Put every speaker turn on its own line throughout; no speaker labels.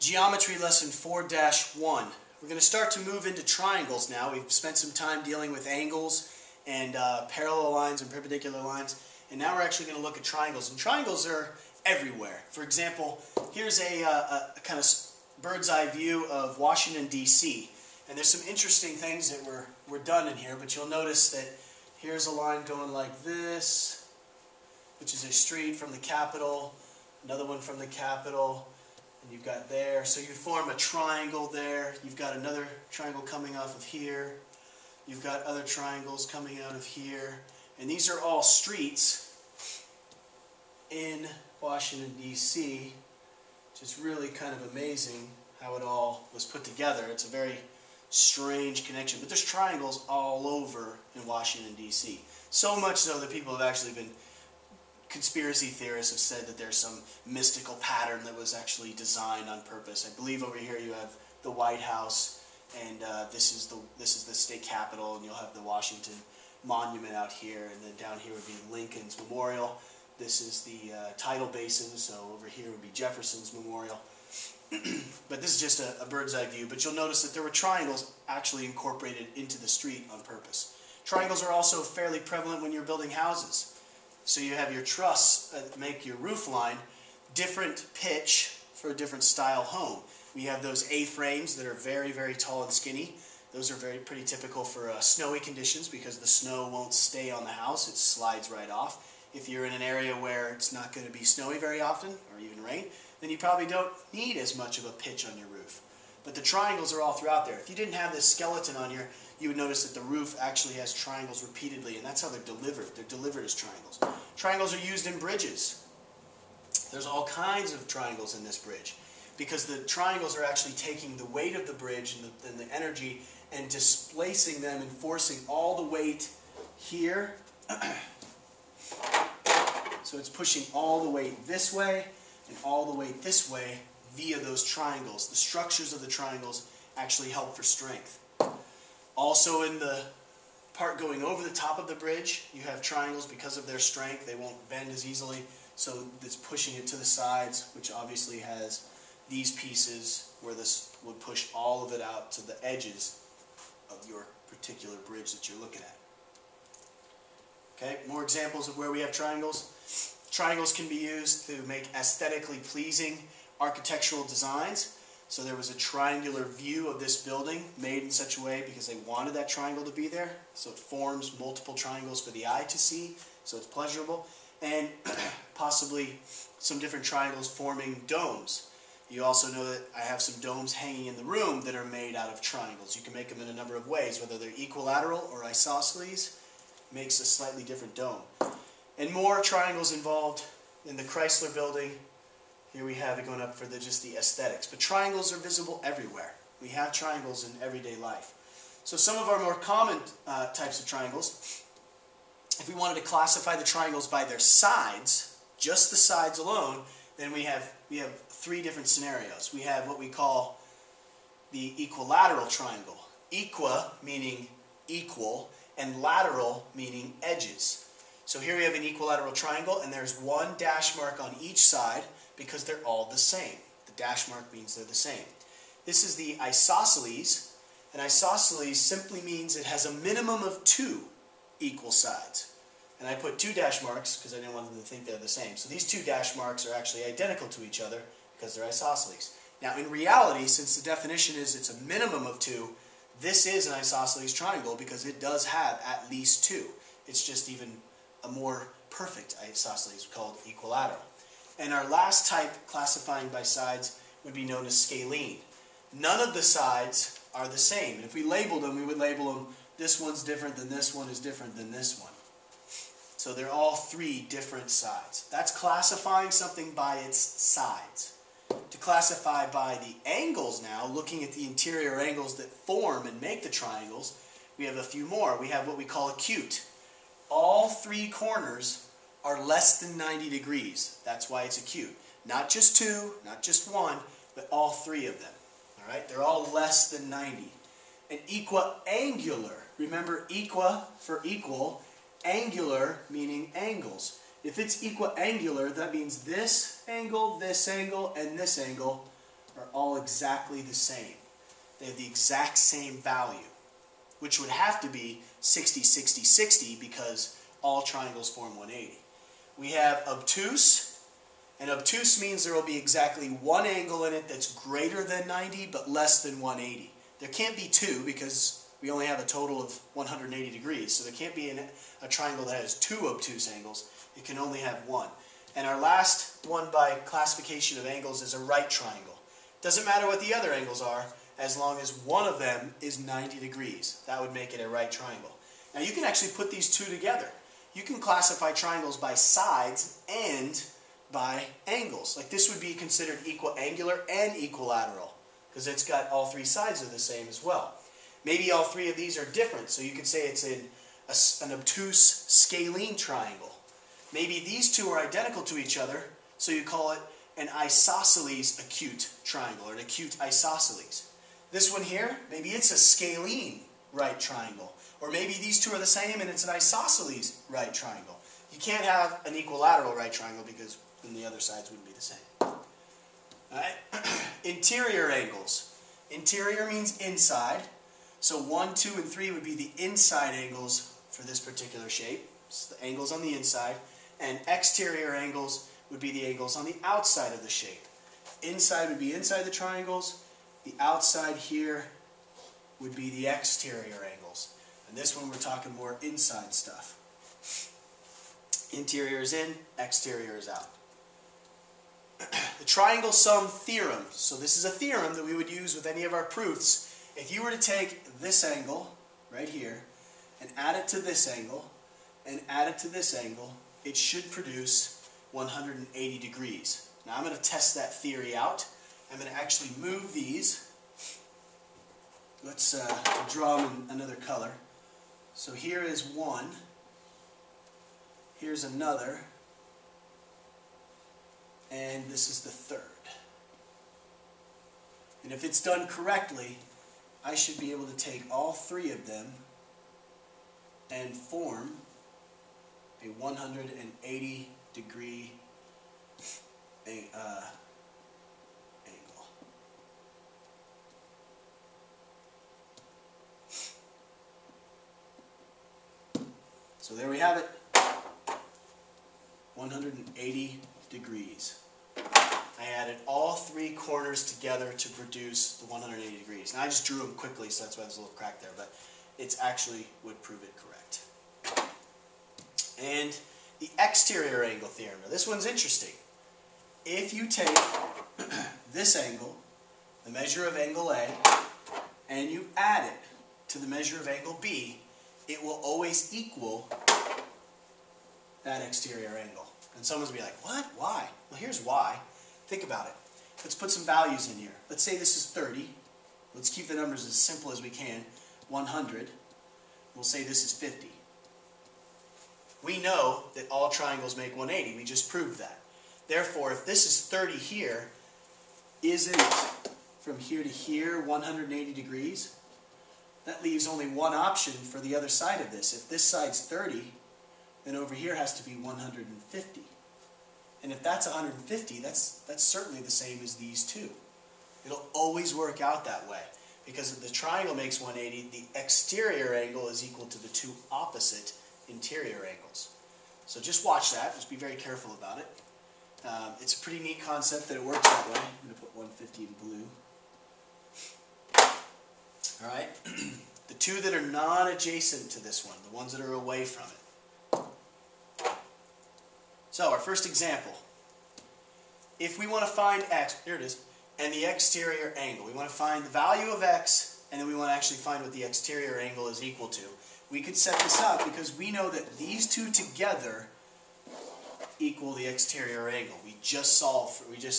Geometry lesson 4-1. We're going to start to move into triangles now. We've spent some time dealing with angles and parallel lines and perpendicular lines, and now we're actually going to look at triangles. And triangles are everywhere. For example, here's a kind of bird's eye view of Washington, D.C. And there's some interesting things that were done in here, but you'll notice that here's a line going like this, which is a street from the Capitol, another one from the Capitol, and you've got there. So you form a triangle there. You've got another triangle coming off of here. You've got other triangles coming out of here. And these are all streets in Washington, D.C., which is really kind of amazing how it all was put together. It's a very strange connection. But there's triangles all over in Washington, D.C. So much so that people have actually been, conspiracy theorists have said that there's some mystical pattern that was actually designed on purpose. I believe over here you have the White House, and this is the state capitol, and you'll have the Washington Monument out here, and then down here would be Lincoln's Memorial. This is the tidal basin, so over here would be Jefferson's Memorial. But this is just a bird's eye view, but you'll notice that there were triangles actually incorporated into the street on purpose. Triangles are also fairly prevalent when you're building houses. So you have your truss make your roof line different pitch for a different style home. We have those A-frames that are very, very tall and skinny. Those are pretty typical for snowy conditions because the snow won't stay on the house. It slides right off. If you're in an area where it's not going to be snowy very often, or even rain, then you probably don't need as much of a pitch on your roof. But the triangles are all throughout there. If you didn't have this skeleton on here, you would notice that the roof actually has triangles repeatedly, and that's how they're delivered. They're delivered as triangles. Triangles are used in bridges. There's all kinds of triangles in this bridge because the triangles are actually taking the weight of the bridge and the energy and displacing them and forcing all the weight here. So it's pushing all the weight this way and all the weight this way via those triangles. The structures of the triangles actually help for strength. Also in the part going over the top of the bridge, you have triangles because of their strength. They won't bend as easily, so it's pushing it to the sides, which obviously has these pieces where this would push all of it out to the edges of your particular bridge that you're looking at. Okay, more examples of where we have triangles. Triangles can be used to make aesthetically pleasing architectural designs. So there was a triangular view of this building made in such a way because they wanted that triangle to be there. So it forms multiple triangles for the eye to see, so it's pleasurable. And possibly some different triangles forming domes. You also know that I have some domes hanging in the room that are made out of triangles. You can make them in a number of ways, whether they're equilateral or isosceles, makes a slightly different dome. And more triangles involved in the Chrysler building. Here we have it going up for just the aesthetics. But triangles are visible everywhere. We have triangles in everyday life. So some of our more common types of triangles, if we wanted to classify the triangles by their sides, just the sides alone, then we have three different scenarios. We have what we call the equilateral triangle. Equa meaning equal, and lateral meaning edges. So here we have an equilateral triangle, and there's one dash mark on each side because they're all the same. The dash mark means they're the same. This is the isosceles, and isosceles simply means it has a minimum of two equal sides. And I put two dash marks because I didn't want them to think they're the same. So these two dash marks are actually identical to each other because they're isosceles. Now in reality, since the definition is it's a minimum of two, this is an isosceles triangle because it does have at least two. It's just even a more perfect isosceles called equilateral. And our last type, classifying by sides, would be known as scalene. None of the sides are the same. And if we labeled them, we would label them, this one's different than this one is different than this one. So they're all three different sides. That's classifying something by its sides. To classify by the angles now, looking at the interior angles that form and make the triangles, we have a few more. We have what we call acute. All three corners are less than 90 degrees. That's why it's acute. Not just two, not just one, but all three of them. All right? They're all less than 90. And equiangular. Remember, equa for equal, angular meaning angles. If it's equiangular, that means this angle, and this angle are all exactly the same. They have the exact same value, which would have to be 60, 60, 60 because all triangles form 180. We have obtuse, and obtuse means there will be exactly one angle in it that's greater than 90 but less than 180. There can't be two because we only have a total of 180 degrees, so there can't be a triangle that has two obtuse angles. It can only have one. And our last one by classification of angles is a right triangle. Doesn't matter what the other angles are, as long as one of them is 90 degrees. That would make it a right triangle. Now you can actually put these two together. You can classify triangles by sides and by angles. Like this would be considered equiangular and equilateral because it's got all three sides are the same as well. Maybe all three of these are different, so you could say it's an obtuse scalene triangle. Maybe these two are identical to each other, so you call it an isosceles acute triangle, or an acute isosceles. This one here, maybe it's a scalene right triangle. Or maybe these two are the same and it's an isosceles right triangle. You can't have an equilateral right triangle because then the other sides wouldn't be the same. Alright? Interior angles. Interior means inside. So 1, 2, and 3 would be the inside angles for this particular shape. It's the angles on the inside. And exterior angles would be the angles on the outside of the shape. Inside would be inside the triangles. The outside here would be the exterior angles. And this one we're talking more inside stuff. Interior is in, exterior is out. The triangle sum theorem. So this is a theorem that we would use with any of our proofs. If you were to take this angle right here and add it to this angle and add it to this angle, it should produce 180 degrees. Now I'm going to test that theory out. I'm going to actually move these. Let's draw them in another color. So here is one. Here's another. And this is the third. And if it's done correctly, I should be able to take all three of them and form a 180 degree angle. So there we have it, 180 degrees. I added all three corners together to produce the 180 degrees. Now I just drew them quickly, so that's why there's a little crack there, but it actually would prove it correct. And the exterior angle theorem. Now this one's interesting. If you take this angle, the measure of angle A, and you add it to the measure of angle B, it will always equal that exterior angle. And someone's going to be like, what? Why? Well, here's why. Think about it. Let's put some values in here. Let's say this is 30. Let's keep the numbers as simple as we can. 100. We'll say this is 50. We know that all triangles make 180. We just proved that. Therefore, if this is 30 here, isn't from here to here 180 degrees? That leaves only one option for the other side of this. If this side's 30, then over here has to be 150. And if that's 150, that's certainly the same as these two. It'll always work out that way. Because if the triangle makes 180, the exterior angle is equal to the two opposite interior angles. So just watch that. Just be very careful about it. It's a pretty neat concept that it works that way. I'm going to put 150 in blue. Alright, the two that are non-adjacent to this one, the ones that are away from it. So, our first example. If we want to find x, here it is, and the exterior angle. We want to find the value of x, and then we want to actually find what the exterior angle is equal to. We could set this up because we know that these two together equal the exterior angle. We just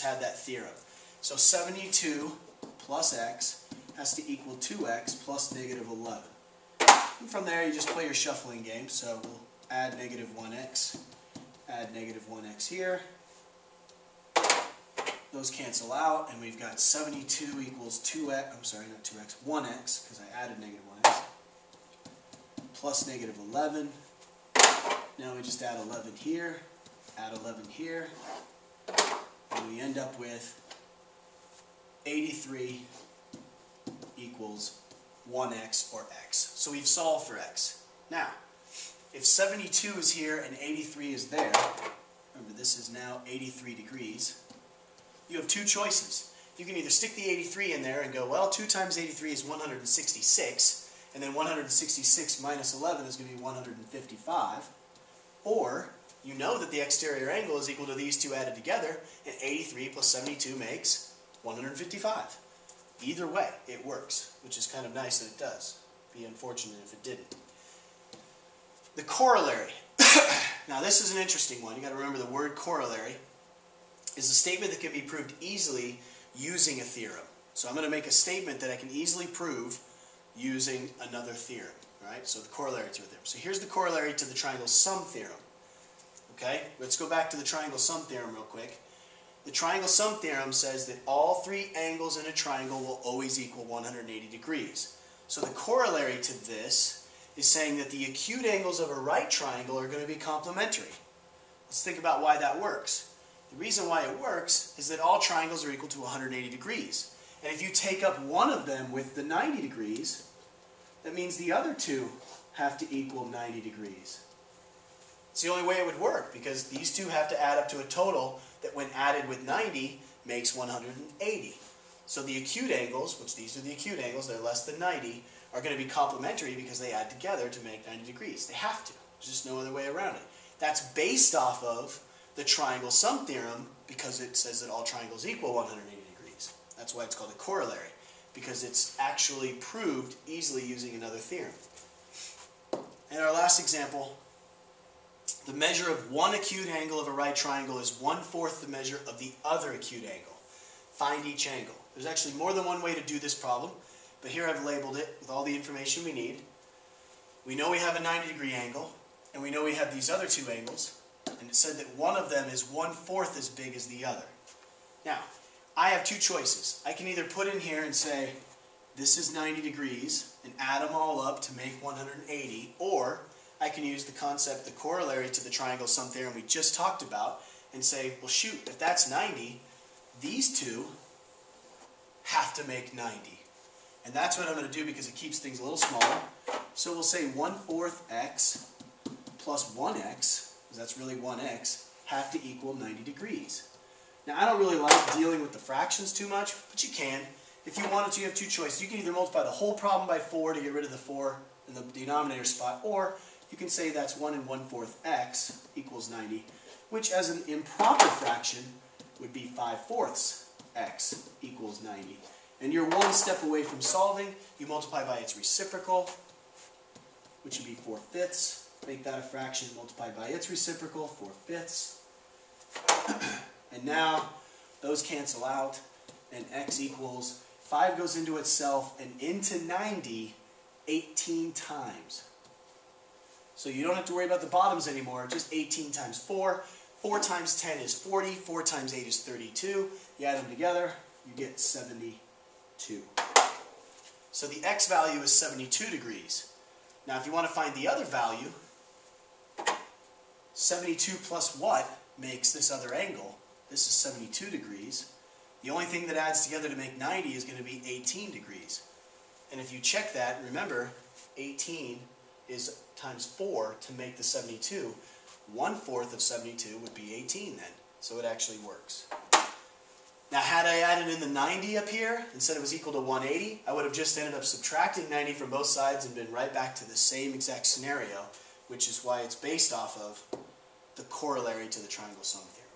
had that theorem. So 72 plus x has to equal 2x plus negative 11. And from there you just play your shuffling game. So we'll add negative 1x, add negative 1x here. Those cancel out, and we've got 72 equals 2x, I'm sorry, not 2x, 1x, because I added negative 1x, plus negative 11. Now we just add 11 here, add 11 here, and we end up with 83 equals 1x or x. So we've solved for x. Now, if 72 is here and 83 is there, remember this is now 83 degrees, you have two choices. You can either stick the 83 in there and go, well, 2 times 83 is 166, and then 166 minus 11 is going to be 155, or you know that the exterior angle is equal to these two added together, and 83 plus 72 makes 155. Either way, it works, which is kind of nice that it does. Be unfortunate if it didn't. The corollary. Now this is an interesting one. You got to remember the word corollary is a statement that can be proved easily using a theorem. So I'm going to make a statement that I can easily prove using another theorem. Right? So the corollary to a theorem. So here's the corollary to the triangle sum theorem. Okay? Let's go back to the triangle sum theorem real quick. The triangle sum theorem says that all three angles in a triangle will always equal 180 degrees. So the corollary to this is saying that the acute angles of a right triangle are going to be complementary. Let's think about why that works. The reason why it works is that all triangles are equal to 180 degrees. And if you take up one of them with the 90 degrees, that means the other two have to equal 90 degrees. It's the only way it would work, because these two have to add up to a total that when added with 90 makes 180. So the acute angles, which these are the acute angles, they're less than 90, are going to be complementary because they add together to make 90 degrees. They have to. There's just no other way around it. That's based off of the triangle sum theorem because it says that all triangles equal 180 degrees. That's why it's called a corollary, because it's actually proved easily using another theorem. And our last example, the measure of one acute angle of a right triangle is 1/4 the measure of the other acute angle. Find each angle. There's actually more than one way to do this problem, but here I've labeled it with all the information we need. We know we have a 90-degree angle, and we know we have these other two angles, and it said that one of them is 1/4 as big as the other. Now, I have two choices. I can either put in here and say, this is 90 degrees, and add them all up to make 180, or I can use the concept, the corollary to the triangle sum theorem we just talked about, and say, well shoot, if that's 90, these two have to make 90. And that's what I'm going to do because it keeps things a little smaller. So we'll say 1/4 x plus 1x, because that's really 1x, have to equal 90 degrees. Now I don't really like dealing with the fractions too much, but you can. If you wanted to, you have two choices. You can either multiply the whole problem by 4 to get rid of the 4 in the denominator spot, or you can say that's 1 1/4 x equals 90, which as an improper fraction would be 5/4 x equals 90. And you're one step away from solving. You multiply by its reciprocal, which would be 4/5. Make that a fraction, multiply by its reciprocal, 4/5. And now those cancel out, and x equals 5 goes into itself and into 90 18 times. So you don't have to worry about the bottoms anymore, just 18 times 4. 4 times 10 is 40, 4 times 8 is 32. You add them together, you get 72. So the x value is 72 degrees. Now if you want to find the other value, 72 plus what makes this other angle? This is 72 degrees. The only thing that adds together to make 90 is going to be 18 degrees. And if you check that, remember, 18 is times 4 to make the 72. 1/4 of 72 would be 18 then. So it actually works. Now had I added in the 90 up here and said it was equal to 180, I would have just ended up subtracting 90 from both sides and been right back to the same exact scenario, which is why it's based off of the corollary to the triangle sum theorem.